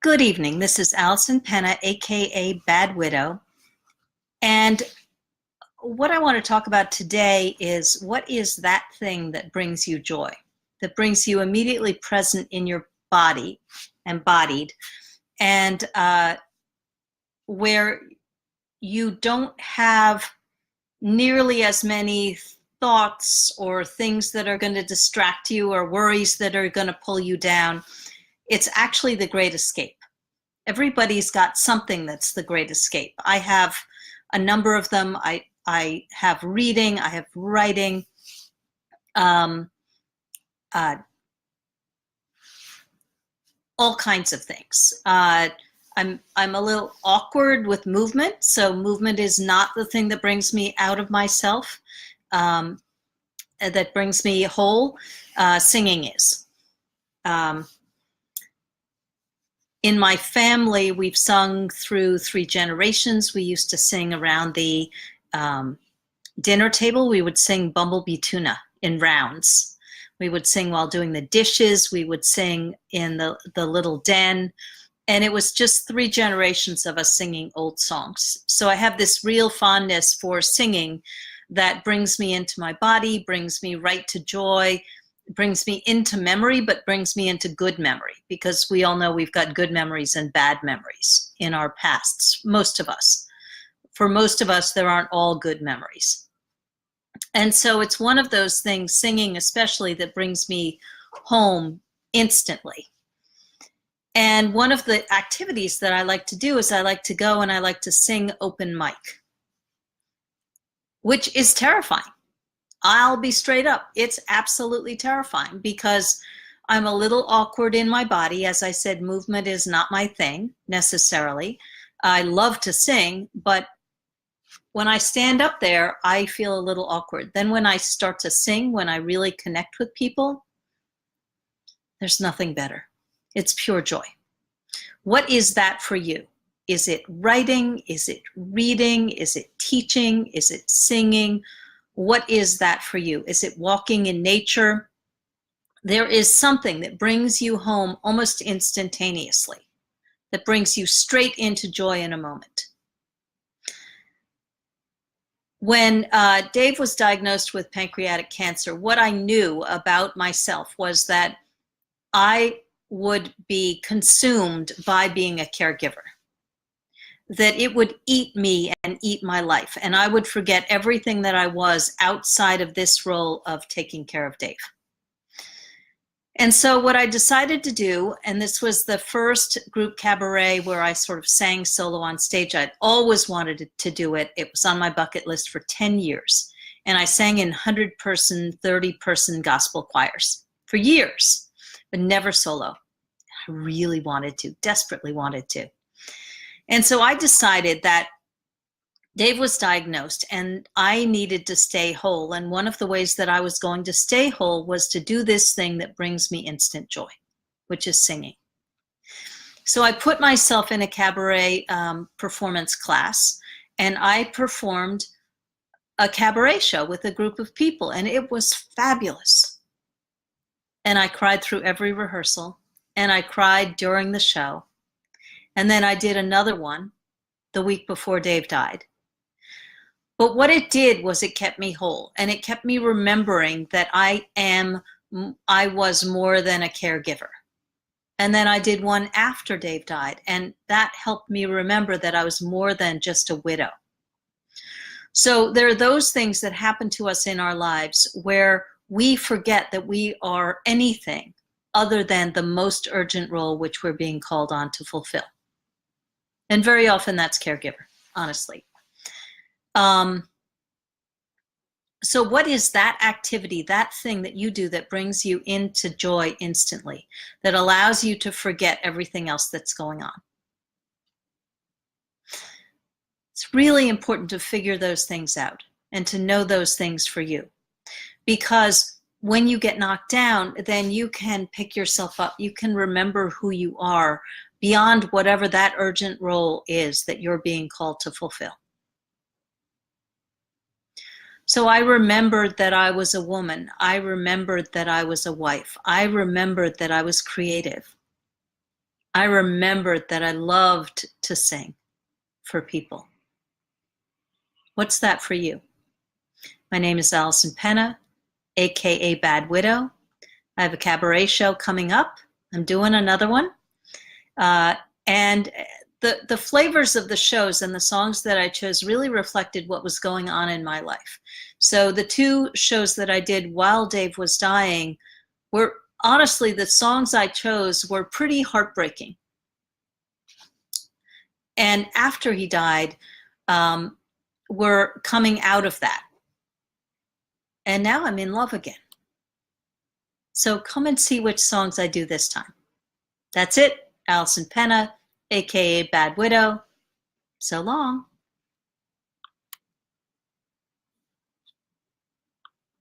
Good evening. This is Allison Penna, aka Bad Widow. And what I want to talk about today is what is that thing that brings you joy, that brings you immediately present in your body, embodied, and where you don't have nearly as many thoughts or things that are going to distract you or worries that are going to pull you down. It's actually the great escape. Everybody's got something that's the great escape. I have a number of them. I have reading, I have writing, all kinds of things. I'm a little awkward with movement, so movement is not the thing that brings me out of myself, that brings me whole. Singing is. In my family, we've sung through 3 generations. We used to sing around the dinner table. We would sing Bumblebee Tuna in rounds. We would sing while doing the dishes. We would sing in the little den. And it was just 3 generations of us singing old songs. So I have this real fondness for singing that brings me into my body, brings me right to joy, brings me into memory, but brings me into good memory, because we all know we've got good memories and bad memories in our pasts, most of us. For most of us, there aren't all good memories. And so it's one of those things, singing especially, that brings me home instantly. And one of the activities that I like to do is I like to go and I like to sing open mic, which is terrifying. I'll be straight up. It's absolutely terrifying because I'm a little awkward in my body. As I said, movement is not my thing necessarily. I love to sing, but when I stand up there, I feel a little awkward. Then when I start to sing, when I really connect with people, there's nothing better. It's pure joy. What is that for you? Is it writing? Is it reading? Is it teaching? Is it singing? What is that for you? Is it walking in nature? There is something that brings you home almost instantaneously, that brings you straight into joy in a moment. When Dave was diagnosed with pancreatic cancer, what I knew about myself was that I would be consumed by being a caregiver, that it would eat me and eat my life, and I would forget everything that I was outside of this role of taking care of Dave. And so what I decided to do, and this was the first group cabaret where I sort of sang solo on stage. I'd always wanted to do it. It was on my bucket list for 10 years. And I sang in 100-person, 30-person gospel choirs for years, but never solo. I really wanted to, desperately wanted to. And so I decided that Dave was diagnosed and I needed to stay whole. And one of the ways that I was going to stay whole was to do this thing that brings me instant joy, which is singing. So I put myself in a cabaret performance class, and I performed a cabaret show with a group of people, and it was fabulous. And I cried through every rehearsal, and I cried during the show. And then I did another one the week before Dave died. But what it did was it kept me whole, and it kept me remembering that I was more than a caregiver. And then I did one after Dave died, and that helped me remember that I was more than just a widow. So there are those things that happen to us in our lives where we forget that we are anything other than the most urgent role which we're being called on to fulfill. And very often that's caregiver, honestly. So what is that activity, that thing that you do that brings you into joy instantly, that allows you to forget everything else that's going on? It's really important to figure those things out and to know those things for you. Because when you get knocked down, then you can pick yourself up. You can remember who you are beyond whatever that urgent role is that you're being called to fulfill. So I remembered that I was a woman. I remembered that I was a wife. I remembered that I was creative. I remembered that I loved to sing for people. What's that for you? My name is Allison Penna, aka Bad Widow. I have a cabaret show coming up. I'm doing another one. And the flavors of the shows and the songs that I chose really reflected what was going on in my life. So the two shows that I did while Dave was dying were, honestly, the songs I chose were pretty heartbreaking. And after he died, we're coming out of that. And now I'm in love again. So come and see which songs I do this time. That's it. Allison Penna, aka Bad Widow. So long.